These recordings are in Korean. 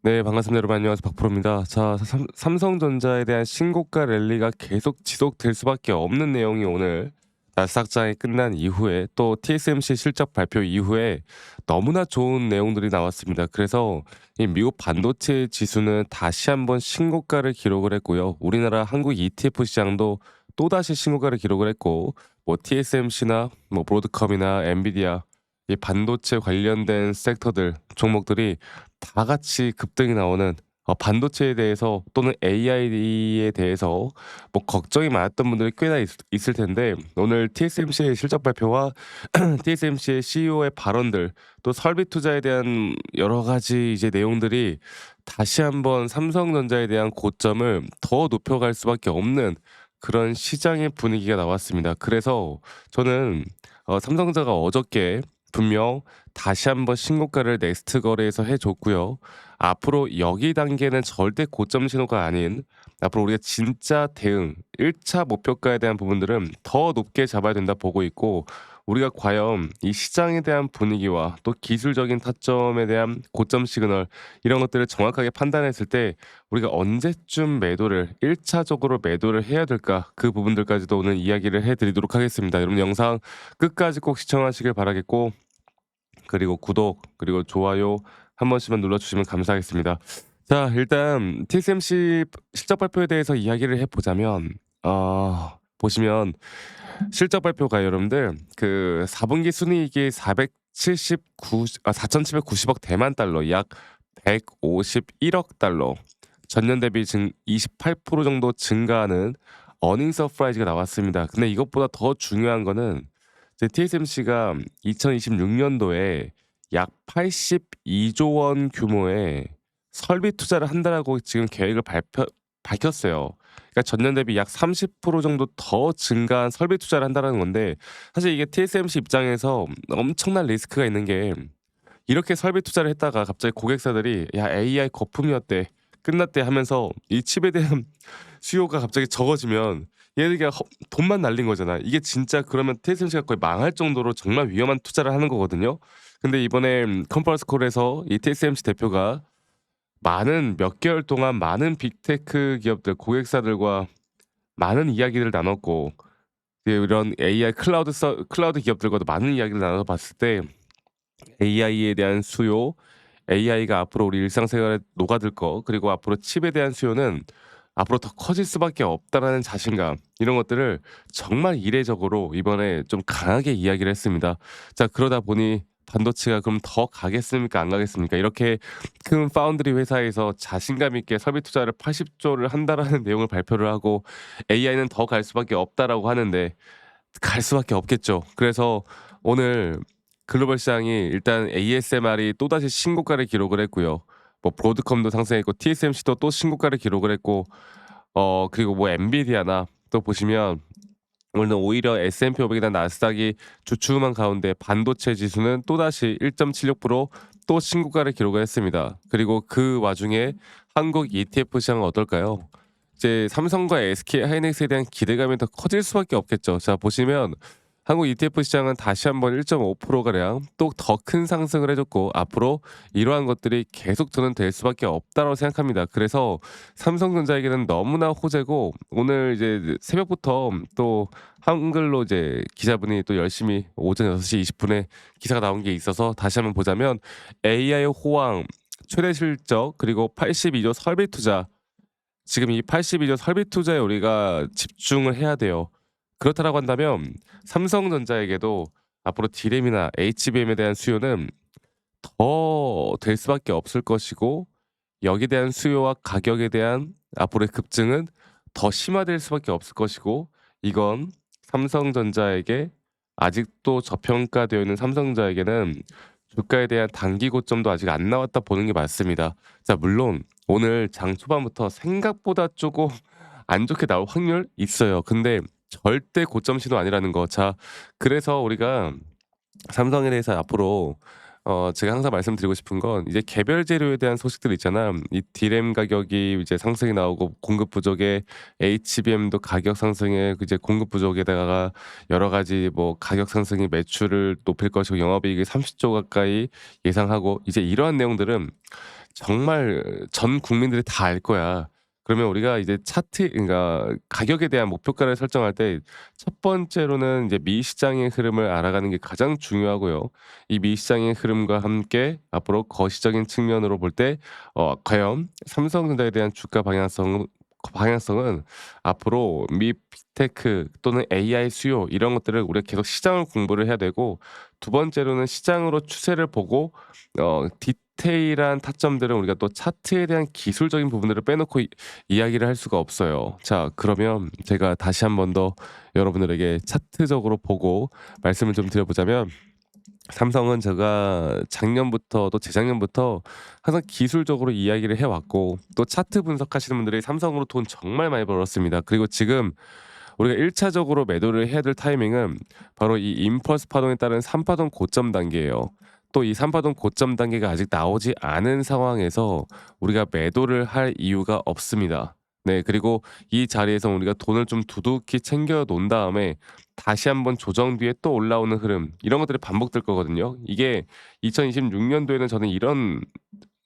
네, 반갑습니다. 여러분 안녕하세요. 박프로입니다. 자, 삼성전자에 대한 신고가 랠리가 계속 지속될 수밖에 없는 내용이 오늘 나스닥장이 끝난 이후에 또 TSMC 실적 발표 이후에 너무나 좋은 내용들이 나왔습니다. 그래서 이 미국 반도체 지수는 다시 한번 신고가를 기록을 했고요. 우리나라 한국 ETF 시장도 또다시 신고가를 기록을 했고, 뭐 TSMC나 뭐 브로드컴이나 엔비디아 이 반도체 관련된 섹터들 종목들이 다 같이 급등이 나오는, 반도체에 대해서 또는 AI에 대해서 뭐 걱정이 많았던 분들이 꽤나 있을 텐데, 오늘 TSMC의 실적 발표와 TSMC의 CEO의 발언들, 또 설비 투자에 대한 여러 가지 이제 내용들이 다시 한번 삼성전자에 대한 고점을 더 높여갈 수밖에 없는 그런 시장의 분위기가 나왔습니다. 그래서 저는 삼성전자가 어저께 분명 다시 한번 신고가를 넥스트 거래에서 해 줬고요. 앞으로 여기 단계는 절대 고점 신호가 아닌, 앞으로 우리가 진짜 대응 1차 목표가에 대한 부분들은 더 높게 잡아야 된다 보고 있고, 우리가 과연 이 시장에 대한 분위기와 또 기술적인 타점에 대한 고점 시그널, 이런 것들을 정확하게 판단했을 때 우리가 언제쯤 매도를 1 차적으로 매도를 해야 될까, 그 부분들까지도 오늘 이야기를 해 드리도록 하겠습니다. 여러분 영상 끝까지 꼭 시청하시길 바라겠고, 그리고 구독 그리고 좋아요 한 번씩만 눌러주시면 감사하겠습니다. 자, 일단 TSMC 실적 발표에 대해서 이야기를 해보자면, 보시면 실적 발표가 여러분들 그 4분기 순이익이 4,790억 대만 달러, 약 151억 달러, 전년 대비 28% 정도 증가하는 어닝 서프라이즈가 나왔습니다. 근데 이것보다 더 중요한 거는 이제 TSMC가 2026년도에 약 82조 원 규모의 설비 투자를 한다라고 지금 계획을 밝혔어요. 그러니까 전년 대비 약 30% 정도 더 증가한 설비 투자를 한다라는 건데, 사실 이게 TSMC 입장에서 엄청난 리스크가 있는 게, 이렇게 설비 투자를 했다가 갑자기 고객사들이 "야, AI 거품이었대. 끝났대." 하면서 이 칩에 대한 수요가 갑자기 적어지면 얘네가 돈만 날린 거잖아. 이게 진짜 그러면 TSMC가 거의 망할 정도로 정말 위험한 투자를 하는 거거든요. 근데 이번에 컨퍼런스 콜에서 이 TSMC 대표가 많은 몇 개월 동안 많은 빅테크 기업들 고객사들과 많은 이야기를 나눴고, 이런 AI 클라우드 기업들과도 많은 이야기를 나눠 봤을 때 AI에 대한 수요, AI가 앞으로 우리 일상생활에 녹아들 거, 그리고 앞으로 칩에 대한 수요는 앞으로 더 커질 수밖에 없다라는 자신감, 이런 것들을 정말 이례적으로 이번에 좀 강하게 이야기를 했습니다. 자, 그러다 보니 반도체가 그럼 더 가겠습니까? 안 가겠습니까? 이렇게 큰 파운드리 회사에서 자신감 있게 설비 투자를 80조를 한다라는 내용을 발표를 하고, AI는 더 갈 수밖에 없다라고 하는데 갈 수밖에 없겠죠. 그래서 오늘 글로벌 시장이 일단 ASMR이 또다시 신고가를 기록을 했고요. 뭐 브로드컴도 상승했고 TSMC도 또 신고가를 기록을 했고, 그리고 뭐 엔비디아나 또 보시면 오늘은 오히려 S&P 500이나 나스닥이 주춤한 가운데 반도체 지수는 또다시 1.76%또 신고가를 기록을 했습니다. 그리고 그 와중에 한국 ETF 시장은 어떨까요? 이제 삼성과 SK 하이닉스에 대한 기대감이 더 커질 수밖에 없겠죠. 자, 보시면 한국 ETF 시장은 다시 한번 1.5% 가량 또 더 큰 상승을 해줬고, 앞으로 이러한 것들이 계속 저는 될 수밖에 없다고 생각합니다. 그래서 삼성전자에게는 너무나 호재고, 오늘 이제 새벽부터 또 한글로 이제 기자분이 또 열심히 오전 6시 20분에 기사가 나온 게 있어서 다시 한번 보자면, AI 호황, 최대 실적, 그리고 82조 설비 투자, 지금 이 82조 설비 투자에 우리가 집중을 해야 돼요. 그렇다라고 한다면 삼성전자에게도 앞으로 D램이나 HBM에 대한 수요는 더 될 수밖에 없을 것이고, 여기에 대한 수요와 가격에 대한 앞으로의 급증은 더 심화될 수밖에 없을 것이고, 이건 삼성전자에게, 아직도 저평가되어 있는 삼성전자에게는 주가에 대한 단기 고점도 아직 안 나왔다 보는 게 맞습니다. 자, 물론 오늘 장 초반부터 생각보다 조금 안 좋게 나올 확률 있어요. 근데 절대 고점 신호 아니라는 거. 자, 그래서 우리가 삼성에 대해서 앞으로 제가 항상 말씀드리고 싶은 건, 이제 개별 재료에 대한 소식들 있잖아. 이 D램 가격이 이제 상승이 나오고 공급 부족에 HBM도 가격 상승에 이제 공급 부족에다가 여러 가지 뭐 가격 상승이 매출을 높일 것이고 영업이익이 30조 가까이 예상하고, 이제 이러한 내용들은 정말 전 국민들이 다 알 거야. 그러면 우리가 이제 차트 그러니까 가격에 대한 목표가를 설정할 때 첫 번째로는 이제 미시장의 흐름을 알아가는 게 가장 중요하고요. 이 미시장의 흐름과 함께 앞으로 거시적인 측면으로 볼 때 과연 삼성전자에 대한 주가 방향성은 앞으로 미 빅테크 또는 AI 수요 이런 것들을 우리가 계속 시장을 공부를 해야 되고, 두 번째로는 시장으로 추세를 보고 디테일한 타점들은 우리가 또 차트에 대한 기술적인 부분들을 빼놓고 이야기를 할 수가 없어요. 자, 그러면 제가 다시 한 번 더 여러분들에게 차트적으로 보고 말씀을 좀 드려보자면, 삼성은 제가 작년부터 또 재작년부터 항상 기술적으로 이야기를 해 왔고, 또 차트 분석하시는 분들이 삼성으로 돈 정말 많이 벌었습니다. 그리고 지금 우리가 1 차적으로 매도를 해야 될 타이밍은 바로 이 임펄스 파동에 따른 3 파동 고점 단계예요. 또 이 3 파동 고점 단계가 아직 나오지 않은 상황에서 우리가 매도를 할 이유가 없습니다. 네, 그리고 이 자리에서 우리가 돈을 좀 두둑히 챙겨 놓은 다음에 다시 한번 조정 뒤에 또 올라오는 흐름, 이런 것들이 반복될 거거든요. 이게 2026 년도에는 저는 이런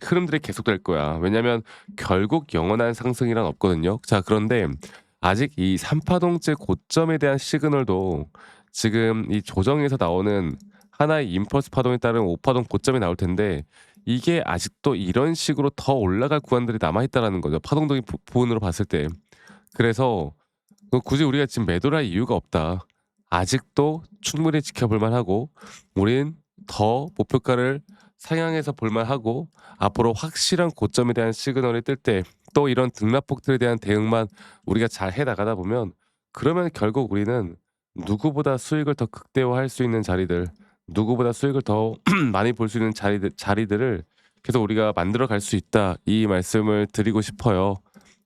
흐름들이 계속될 거야. 왜냐면 결국 영원한 상승이란 없거든요. 자, 그런데 아직 이 3 파동째 고점에 대한 시그널도 지금 이 조정에서 나오는 하나의 임펄스 파동에 따른 5 파동 고점이 나올 텐데, 이게 아직도 이런 식으로 더 올라갈 구간들이 남아 있다라는 거죠, 파동적인 부분으로 봤을 때. 그래서 굳이 우리가 지금 매도를 할 이유가 없다. 아직도 충분히 지켜볼 만하고, 우린 더 목표가를 상향해서 볼 만하고, 앞으로 확실한 고점에 대한 시그널이 뜰 때 또 이런 등락폭들에 대한 대응만 우리가 잘 해 나가다 보면, 그러면 결국 우리는 누구보다 수익을 더 극대화할 수 있는 자리들, 누구보다 수익을 더 많이 볼 수 있는 자리들을 계속 우리가 만들어 갈 수 있다, 이 말씀을 드리고 싶어요.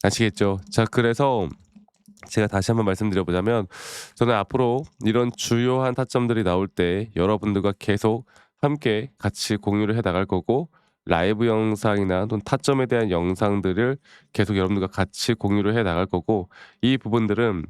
아시겠죠? 자, 그래서 제가 다시 한번 말씀드려 보자면, 저는 앞으로 이런 주요한 타점들이 나올 때 여러분들과 계속 함께 같이 공유를 해 나갈 거고, 라이브 영상이나 또는 타점에 대한 영상들을 계속 여러분들과 같이 공유를 해 나갈 거고, 이 부분들은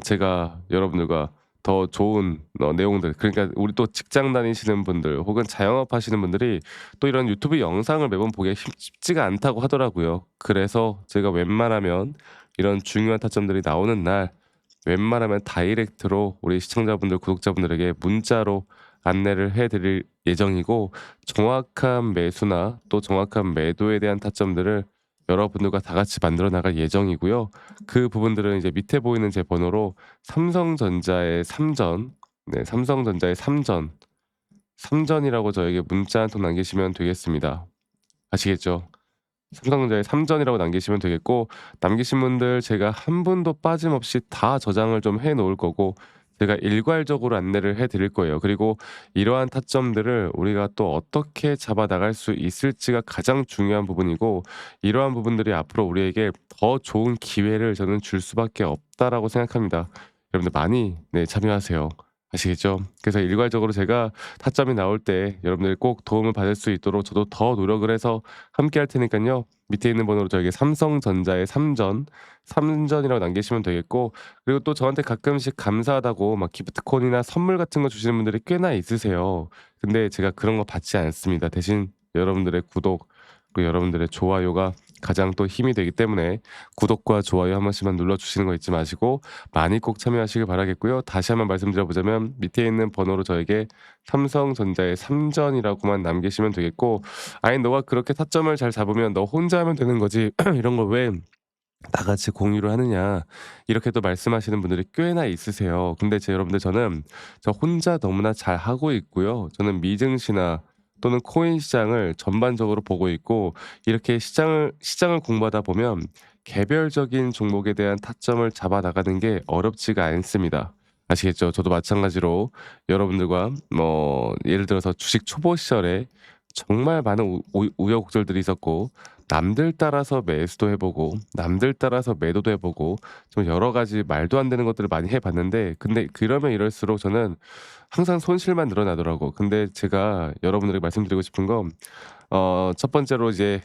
제가 여러분들과 더 좋은 내용들, 그러니까 우리 또 직장 다니시는 분들 혹은 자영업 하시는 분들이 또 이런 유튜브 영상을 매번 보기가 쉽지가 않다고 하더라고요. 그래서 제가 웬만하면 이런 중요한 타점들이 나오는 날 웬만하면 다이렉트로 우리 시청자분들, 구독자분들에게 문자로 안내를 해 드릴 예정이고, 정확한 매수나 또 정확한 매도에 대한 타점들을 여러분들과 다 같이 만들어 나갈 예정이고요. 그 부분들은 이제 밑에 보이는 제 번호로 삼성전자의 삼전, 네, 삼성전자의 삼전, 삼전이라고 저에게 문자 한 통 남기시면 되겠습니다. 아시겠죠? 삼성전자의 삼전이라고 남기시면 되겠고, 남기신 분들 제가 한 분도 빠짐없이 다 저장을 좀 해 놓을 거고, 제가 일괄적으로 안내를 해 드릴 거예요. 그리고 이러한 타점들을 우리가 또 어떻게 잡아 나갈 수 있을지가 가장 중요한 부분이고, 이러한 부분들이 앞으로 우리에게 더 좋은 기회를 저는 줄 수밖에 없다라고 생각합니다. 여러분들 많이, 네, 참여하세요. 아시겠죠? 그래서 일괄적으로 제가 타점이 나올 때 여러분들이 꼭 도움을 받을 수 있도록 저도 더 노력을 해서 함께 할 테니깐요. 밑에 있는 번호로 저에게 삼성전자의 삼전, 삼전이라고 남기시면 되겠고, 그리고 또 저한테 가끔씩 감사하다고 막 기프트콘이나 선물 같은 거 주시는 분들이 꽤나 있으세요. 근데 제가 그런 거 받지 않습니다. 대신 여러분들의 구독, 그리고 여러분들의 좋아요가 가장 또 힘이 되기 때문에, 구독과 좋아요 한 번씩만 눌러주시는 거 잊지 마시고 많이 꼭 참여하시길 바라겠고요. 다시 한번 말씀드려보자면 밑에 있는 번호로 저에게 삼성전자의 삼전이라고만 남기시면 되겠고, 아니 너가 그렇게 타점을 잘 잡으면 너 혼자 하면 되는 거지 이런 걸 왜 다 같이 공유를 하느냐, 이렇게 또 말씀하시는 분들이 꽤나 있으세요. 근데 여러분들, 저는 저 혼자 너무나 잘하고 있고요. 저는 미증시나 또는 코인 시장을 전반적으로 보고 있고, 이렇게 시장을 공부하다 보면 개별적인 종목에 대한 타점을 잡아 나가는 게 어렵지가 않습니다. 아시겠죠? 저도 마찬가지로 여러분들과 예를 들어서 주식 초보 시절에 정말 많은 우여곡절들이 있었고, 남들 따라서 매수도 해 보고 남들 따라서 매도도 해 보고 좀 여러 가지 말도 안 되는 것들을 많이 해 봤는데, 근데 그러면 이럴수록 저는 항상 손실만 늘어나더라고. 근데 제가 여러분들에게 말씀드리고 싶은 건, 첫 번째로 이제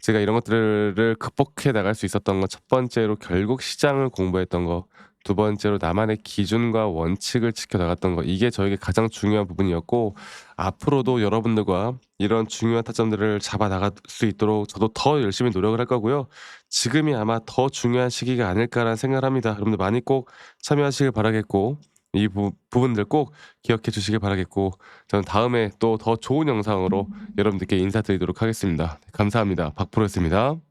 제가 이런 것들을 극복해 나갈 수 있었던 건, 첫 번째로 결국 시장을 공부했던 거, 두 번째로 나만의 기준과 원칙을 지켜 나갔던 거, 이게 저에게 가장 중요한 부분이었고 앞으로도 여러분들과 이런 중요한 타점들을 잡아 나갈 수 있도록 저도 더 열심히 노력을 할 거고요. 지금이 아마 더 중요한 시기가 아닐까라는 생각을 합니다. 여러분들 많이 꼭 참여하시길 바라겠고 이 부분들 꼭 기억해 주시길 바라겠고 저는 다음에 또 더 좋은 영상으로 여러분들께 인사드리도록 하겠습니다. 감사합니다. 박프로였습니다.